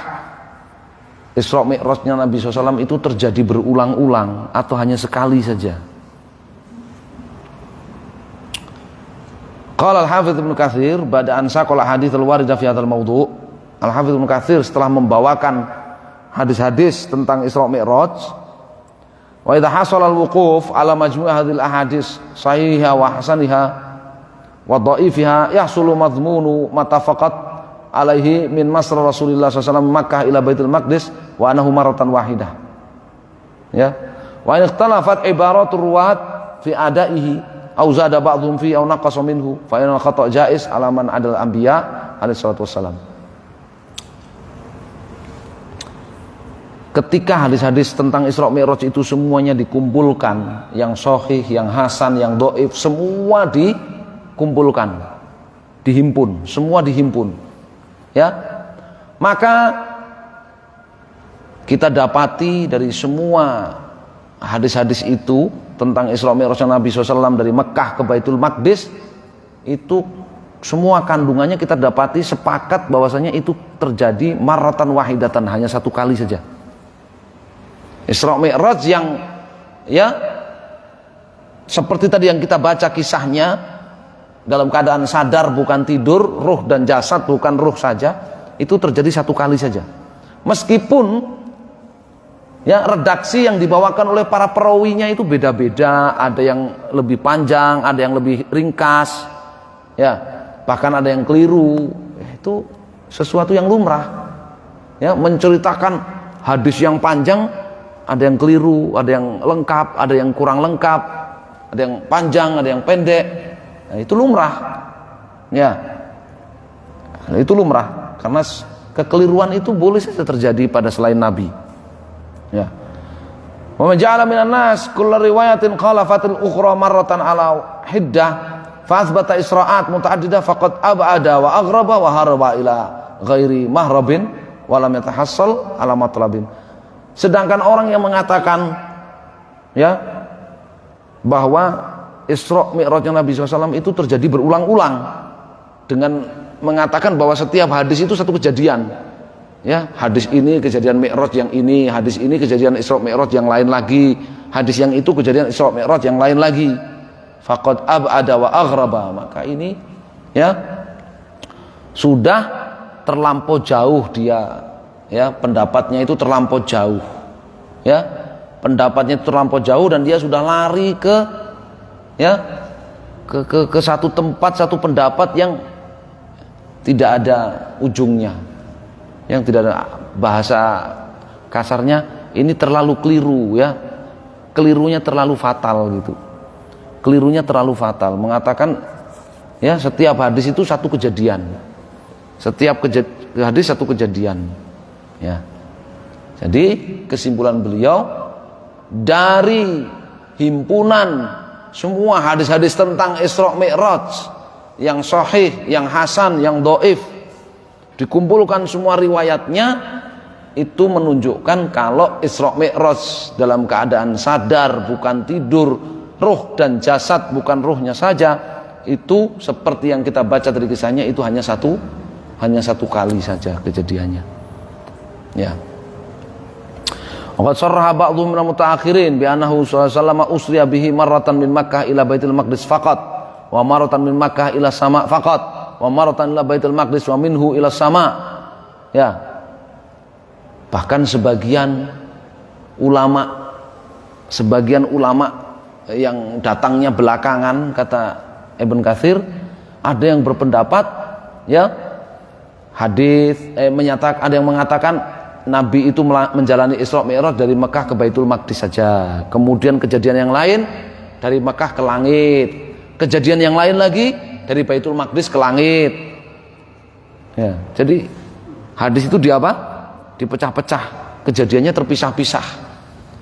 Isra Mi'rajnya Nabi SAW itu terjadi berulang-ulang atau hanya sekali saja? Qala al-Hafidz Ibnu Katsir ba'da an saqala hadits al-warida fi hadzal mawdu'. Al-Hafidz Ibnu Katsir setelah membawakan hadis-hadis tentang Isra Mi'raj, wa idza hasala al-wuquf ala majmu' hadhil ahadits sahiha wa hasaniha wa dha'ifiha yahsulu madhmunu matafaqat alaihi min masra Rasulillah SAW Makkah ila Baitul Maqdis wa annahu maratan wahidah. Ya. Wa in ikhtalafat ibaratur ruwat fi adaihi au zada ba'dhum fi au naqasa minhu fa inal khata' jaiz ala man adal anbiya alaihi salatu wassalam. Ketika hadis-hadis tentang Isra Mi'raj itu semuanya dikumpulkan, yang sahih, yang hasan, yang dhaif, semua dikumpulkan, dihimpun, semua dihimpun. Ya. Maka kita dapati dari semua hadis-hadis itu tentang Isra Mi'raj Nabi SAW dari Mekah ke Baitul Maqdis, itu semua kandungannya kita dapati sepakat bahwasanya itu terjadi marratan wahidatan, hanya satu kali saja. Isra Mi'raj yang ya seperti tadi yang kita baca kisahnya, dalam keadaan sadar bukan tidur, ruh dan jasad bukan ruh saja, itu terjadi satu kali saja. Meskipun ya redaksi yang dibawakan oleh para perawinya itu beda-beda, ada yang lebih panjang, ada yang lebih ringkas, ya, bahkan ada yang keliru. Itu sesuatu yang lumrah. Ya, menceritakan hadis yang panjang, ada yang keliru, ada yang lengkap, ada yang kurang lengkap, ada yang panjang, ada yang pendek. Nah, itu lumrah. Ya. Nah, itu lumrah karena kekeliruan itu boleh saja terjadi pada selain Nabi. Ya. Wa man ja'ala minan nas kullu riwayatin khalafatil ukhra marratan ala hiddah fa athbata isra'at muta'addidah faqad ab'ada wa aghraba wa haraba ila ghairi mahrabin wa lam yatahassal ala matlabin. Sedangkan orang yang mengatakan ya bahwa Isra Mi'rajnya Nabi SAW itu terjadi berulang-ulang dengan mengatakan bahwa setiap hadis itu satu kejadian. Ya, hadis ini kejadian Mi'raj yang ini, hadis ini kejadian Isra Mi'raj yang lain lagi, hadis yang itu kejadian Isra Mi'raj yang lain lagi. Faqad ab'ada wa aghraba. Maka ini ya sudah terlampau jauh dia, ya, pendapatnya itu terlampau jauh. Ya, pendapatnya itu terlampau jauh dan dia sudah lari ke ya ke satu tempat, satu pendapat yang tidak ada ujungnya, yang tidak ada, bahasa kasarnya ini terlalu keliru, ya, kelirunya terlalu fatal gitu, kelirunya terlalu fatal, mengatakan ya setiap hadis itu satu kejadian, setiap hadis satu kejadian. Ya, jadi kesimpulan beliau dari himpunan semua hadis-hadis tentang Isra Mi'raj yang sahih, yang hasan, yang dhaif, dikumpulkan semua riwayatnya, itu menunjukkan kalau Isra Mi'raj dalam keadaan sadar, bukan tidur, ruh dan jasad bukan ruhnya saja, itu seperti yang kita baca dari kisahnya, itu hanya satu kali saja kejadiannya. Ya. Waqad sarraha ba'dhum minal mutaakhirin bi annahu sallallahu alaihi wasallam usriya bihi marratan min Makkah ila Baitul Maqdis faqat, wa marratan min Makkah ila Sama' faqat, wa marratan ila Baitul Maqdis wa minhu ila Sama'. Ya. Bahkan sebagian ulama yang datangnya belakangan, kata Ibn Katsir, ada yang berpendapat, ya, hadis ada yang mengatakan Nabi itu menjalani Isra Mi'raj dari Mekah ke Baitul Maqdis saja. Kemudian kejadian yang lain dari Mekah ke langit. Kejadian yang lain lagi dari Baitul Maqdis ke langit. Ya, jadi hadis itu dipecah-pecah. Kejadiannya terpisah-pisah.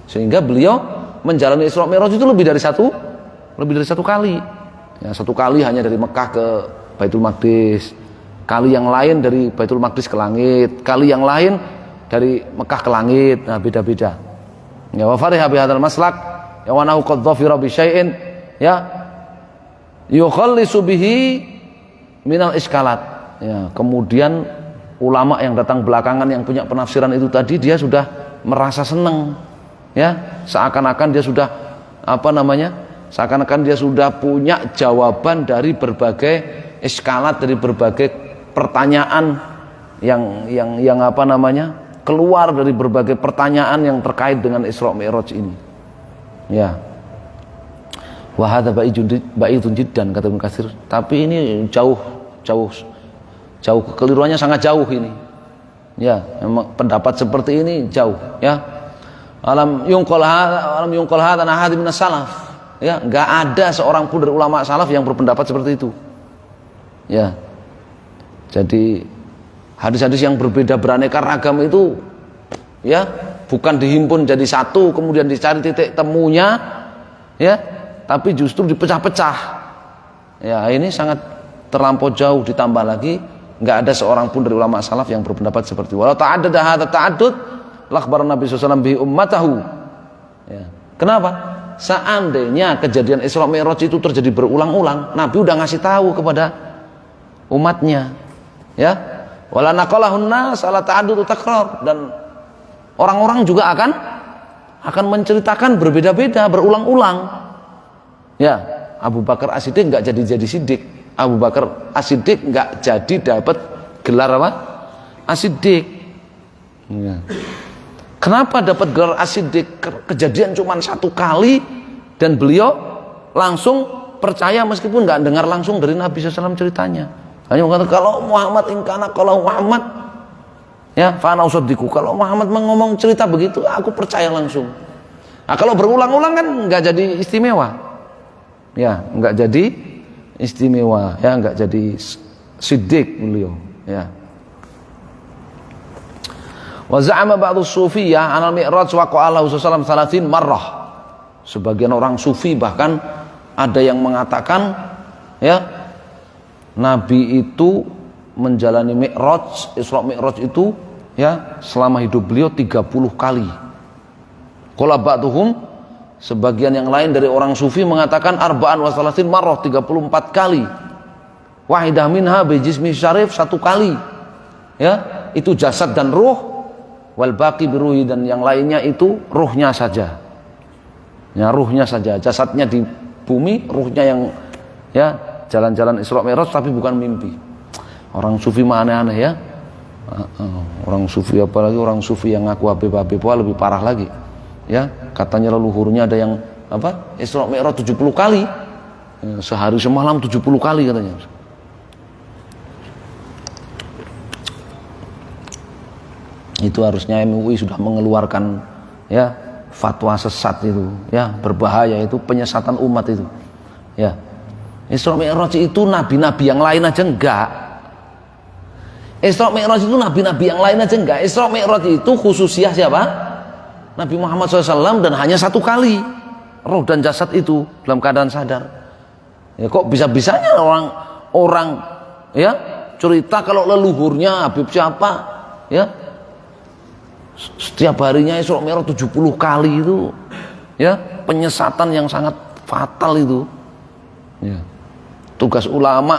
Sehingga beliau menjalani Isra Mi'raj itu lebih dari satu kali. Ya, satu kali hanya dari Mekah ke Baitul Maqdis. Kali yang lain dari Baitul Maqdis ke langit. Kali yang lain dari Mekah ke langit. Nah, beda-beda. Ya, wa fariha bi hadzal maslak ya wa nahu qad dhafira bi syai'in ya yukhallisu bihi minal iskalat. Ya, kemudian ulama yang datang belakangan yang punya penafsiran itu tadi, dia sudah merasa senang. Ya, seakan-akan dia sudah seakan-akan dia sudah punya jawaban dari berbagai iskalat, dari berbagai pertanyaan yang keluar dari berbagai pertanyaan yang terkait dengan Isra Mi'raj ini. Ya. Wa hadza ba'idun jiddan, kata Ibnu Katsir. Tapi ini jauh kekeliruannya sangat jauh ini. Ya, memang pendapat seperti ini jauh, ya. Alam yunqal hadza ahad min salaf. Ya, enggak ada seorang pun dari ulama salaf yang berpendapat seperti itu. Ya. Jadi hadis-hadis yang berbeda beraneka ragam itu, ya, bukan dihimpun jadi satu kemudian dicari titik temunya, ya, tapi justru dipecah-pecah. Ya, ini sangat terlampau jauh. Ditambah lagi nggak ada seorang pun dari ulama salaf yang berpendapat seperti itu. Walau ta'addada hadza ta'addud lakhbar Nabi sallallahu alaihi wasallam bi ummatahu. Ya. Kenapa? Seandainya kejadian Isra Mi'raj itu terjadi berulang-ulang, Nabi udah ngasih tahu kepada umatnya. Ya, wala naqalahun nas ala ta'addud takrar, dan orang-orang juga akan menceritakan berbeda-beda, berulang-ulang. Ya, Abu Bakar As-Siddiq enggak jadi Siddiq. Abu Bakar As-Siddiq enggak jadi dapat gelar apa? As-Siddiq. Ya. Kenapa dapat gelar As-Siddiq? Kejadian cuma satu kali dan beliau langsung percaya meskipun enggak dengar langsung dari Nabi SAW ceritanya. Hanya mengatakan kalau Muhammad ingkana, kalau Muhammad, ya, fana usaddiqu, kalau Muhammad ngomong cerita begitu aku percaya langsung. Nah, kalau berulang-ulang kan nggak jadi istimewa. Ya, nggak jadi istimewa, ya, nggak jadi siddiq beliau, ya. Wa za'ama ba'dhu sufiyah anal mi'raj waqa'a lahu sallallahu alaihi wasallam 30 marrah. Sebagian orang sufi bahkan ada yang mengatakan, ya, Nabi itu menjalani Mi'raj, Isra Mi'raj itu, ya, selama hidup beliau 30 kali. Qala ba'duhum, sebagian yang lain dari orang sufi mengatakan arba'an wa salasin marrah, 34 kali. Wahidah minha bi jismi syarif, satu kali. Ya, itu jasad dan ruh, wal baqi biruhi, dan yang lainnya itu ruhnya saja. Ya, ruhnya saja, jasadnya di bumi, ruhnya yang, ya, jalan-jalan Isra Mi'raj tapi bukan mimpi. Orang sufi mah aneh-aneh, ya. Orang sufi, apalagi orang sufi yang ngaku Habib lebih parah lagi. Ya, katanya leluhurnya ada yang Isra Mi'raj 70 kali. Sehari semalam 70 kali katanya. Itu harusnya MUI sudah mengeluarkan, ya, fatwa sesat itu, ya, berbahaya itu, penyesatan umat itu. Ya. Isra Mi'raj itu nabi-nabi yang lain aja enggak. Isra Mi'raj itu nabi-nabi yang lain aja enggak. Isra Mi'raj itu khususnya siapa? Nabi Muhammad SAW, dan hanya satu kali. roh dan jasad itu dalam keadaan sadar. Ya kok bisa-bisanya orang ya cerita kalau leluhurnya Habib siapa ya setiap harinya Isra Mi'raj 70 kali itu ya, penyesatan yang sangat fatal itu ya. Tugas ulama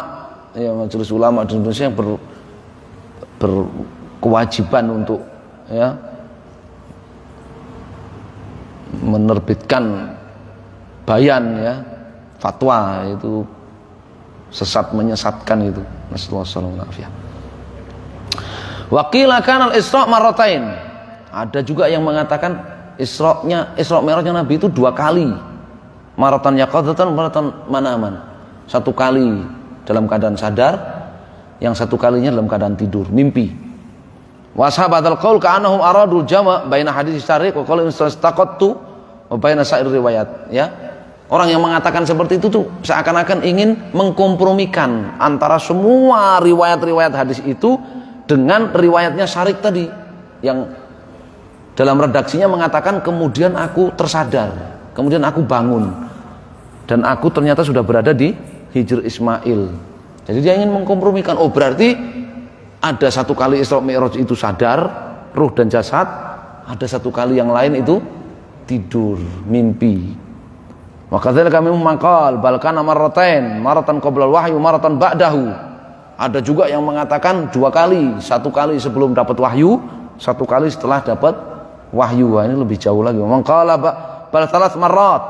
ya, majelis ulama di Indonesia yang berkewajiban untuk ya menerbitkan bayan ya, fatwa itu sesat menyesatkan itu. Nasallallahu alaihi wasallam. Wa qila kana al-Isra marratain. Ada juga yang mengatakan Isra Mi'rajnya Nabi itu 2 kali. Maratan yaqadzatan, maratan manaman. 1 kali dalam keadaan sadar, yang 1 kalinya dalam keadaan tidur, mimpi. Wa ashabatul qaul ka'annahum aradul jama' baina hadits syarih wa qaul istaqattu wa baina sa'ir riwayat ya. Orang yang mengatakan seperti itu tuh seakan-akan ingin mengkompromikan antara semua riwayat-riwayat hadis itu dengan riwayatnya Syarik tadi yang dalam redaksinya mengatakan kemudian aku tersadar, kemudian aku bangun dan aku ternyata sudah berada di Hijr Ismail. Jadi dia ingin mengkompromikan, oh berarti ada 1 kali Isra Mi'raj itu sadar, ruh dan jasad, ada 1 kali yang lain itu tidur, mimpi. Makanya kami mengakal balkan marratain, maratan qabla wahyu, maratan ba'dahu. Ada juga yang mengatakan 2 kali, 1 kali sebelum dapat wahyu, 1 kali setelah dapat wahyu. Wah, ini lebih jauh lagi. Mengkala bal salas marrat,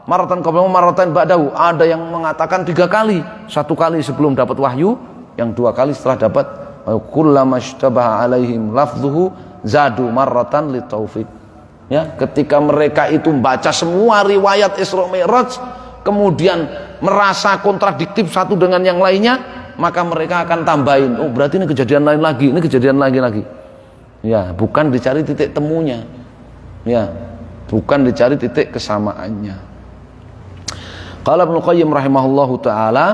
maratan qabla maratan ba'dahu. Ada yang mengatakan 3 kali, 1 kali sebelum dapat wahyu, yang 2 kali setelah dapat. Kullama ishtabaha alaihim lafzuhu zadu marratan litaufiq. Ya, ketika mereka itu membaca semua riwayat Isra Mi'raj kemudian merasa kontradiktif satu dengan yang lainnya, maka mereka akan tambahin, oh berarti ini kejadian lain lagi, ini kejadian lagi. Ya, bukan dicari titik temunya. Ya, bukan dicari titik kesamaannya. Qala Ibnu Qayyim rahimahullahu taala,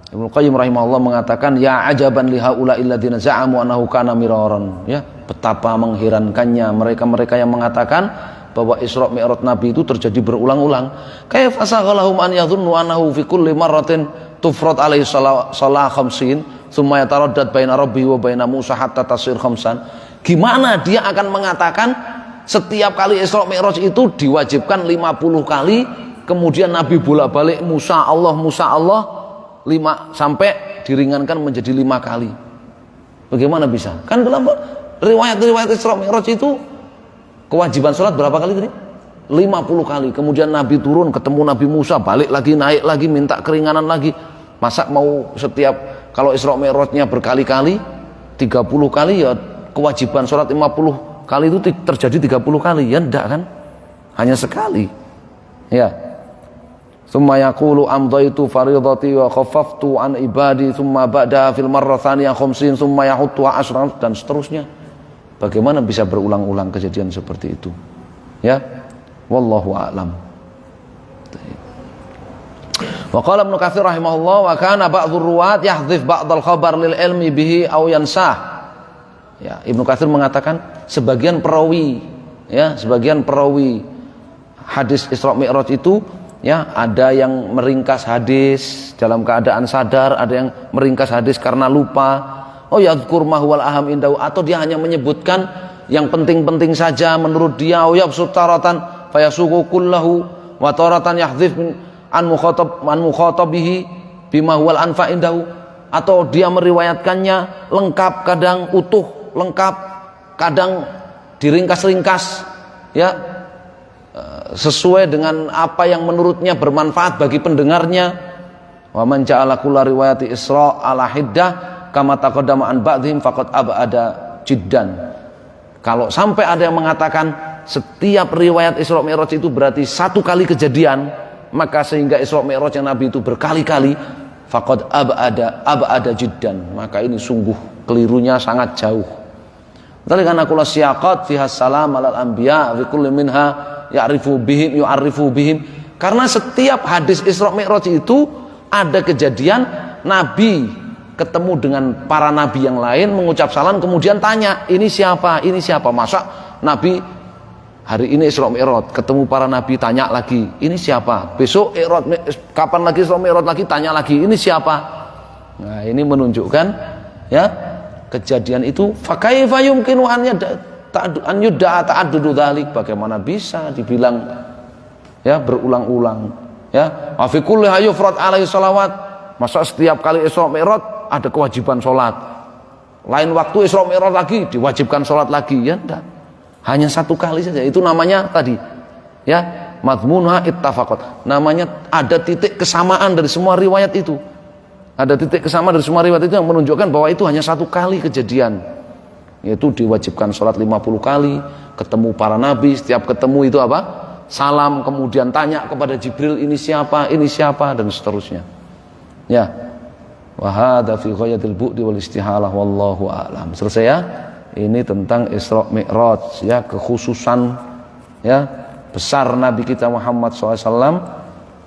Ibnu Qayyim rahimahullah mengatakan, ya ajaban li haula'il ladzina za'amu annahu kana miraran. Ya, betapa mengherankannya mereka-mereka yang mengatakan bahwa Isra Mi'raj Nabi itu terjadi berulang-ulang. Kaifa saghalahum an yadhunnu annahu fi kulli marratin tufrad alaihi shalah khamsin thumma yataraddad baina rabbihi wa baina Musa hatta tasir khamsan. Gimana dia akan mengatakan setiap kali Isra Mi'raj itu diwajibkan 50 kali, kemudian Nabi bolak-balik Musa Allah 5 sampai diringankan menjadi 5 kali. Bagaimana bisa? Kan dalam riwayat-riwayat Isra Mi'raj itu kewajiban sholat berapa kali tadi? 50 kali. Kemudian Nabi turun ketemu Nabi Musa, balik lagi, naik lagi, minta keringanan lagi. Masa mau setiap kalau Isra Mi'rajnya berkali-kali 30 kali, ya kewajiban sholat 50 kali itu terjadi 30 kali, ya enggak kan? Hanya sekali. Ya. Tsumma yaqulu amdaitu faridati wa khaffaftu an ibadi tsumma ba'da fil marrah tsaniyah 50 tsumma yahuttu 10 dan seterusnya. Bagaimana bisa berulang-ulang kejadian seperti itu? Ya, wallahu a'lam. Wa qala Ibnu Katsir rahimahullah wa kana ba'dhur ruwat yahdhif ba'dal khabar lil ilmi bihi aw yansah. Ya, Ibnu Katsir mengatakan sebagian perawi hadis Isra Mi'raj itu ya, ada yang meringkas hadis dalam keadaan sadar, ada yang meringkas hadis karena lupa. Oh yadhkur ma huwal aham indahu, atau dia hanya menyebutkan yang penting-penting saja menurut dia. Oh yabsut taratan fayasuqu kullahu wa taratan yahdhif an mukhatabihi bima huwal anfa indahu, atau dia meriwayatkannya lengkap, kadang utuh lengkap, kadang diringkas-ringkas ya, sesuai dengan apa yang menurutnya bermanfaat bagi pendengarnya. Wa man ja'ala kulla riwayati Isra ala hiddah kama taqaddama an ba'dhim faqad ab'ada jiddan. Kalau sampai ada yang mengatakan setiap riwayat Isra Mi'raj itu berarti 1 kali kejadian, maka sehingga Isra Mi'raj yang Nabi itu berkali-kali, faqad ab'ada jiddan, maka ini sungguh kelirunya sangat jauh. Karena kula siyaqat fiha salam alal anbiya fi kulli minha yu'arifu bihim, karena setiap hadis Isra Mi'raj itu ada kejadian Nabi ketemu dengan para nabi yang lain, mengucap salam, kemudian tanya, ini siapa? Masa Nabi Hari ini Isra Mi'raj, ketemu para nabi, tanya lagi, ini siapa? Besok kapan lagi Isra Mi'raj lagi, tanya lagi, ini siapa? Nah, ini menunjukkan ya kejadian itu fakaifa yumkinu an yudda'a ta'addudu dzalik, bagaimana bisa dibilang ya berulang-ulang ya wa fi kulli hayufrat alaihi salawat, masa setiap kali Isra Mi'raj ada kewajiban sholat, lain waktu Isra Mi'raj lagi diwajibkan sholat lagi, ya enggak, hanya satu kali saja. Itu namanya tadi ya madmunha ittafaqat, namanya ada titik kesamaan dari semua riwayat itu, ada titik kesamaan dari semua riwayat itu yang menunjukkan bahwa itu hanya satu kali kejadian, yaitu diwajibkan sholat 50 kali, ketemu para nabi, setiap ketemu itu apa? Salam, kemudian tanya kepada Jibril, ini siapa, dan seterusnya ya. Wa hadza fi ghayatil bu'di wal istihalah wallahu a'lam. Selesai ya. Ini tentang Isra Mi'raj ya, kekhususan ya besar Nabi kita Muhammad SAW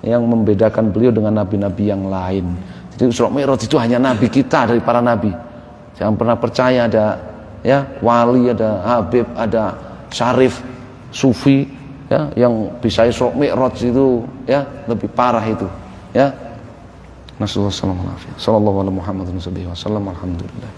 yang membedakan beliau dengan nabi-nabi yang lain. Jadi Isra Mi'raj itu hanya nabi kita dari para nabi. Jangan pernah percaya ada ya wali, ada habib, ada syarif, sufi ya yang bisa Isra Mi'raj itu ya lebih parah itu ya. Nasallallahu alaihi wasallam. Sallallahu alaihi Muhammadin sallallahu alaihi wasallam. Alhamdulillah.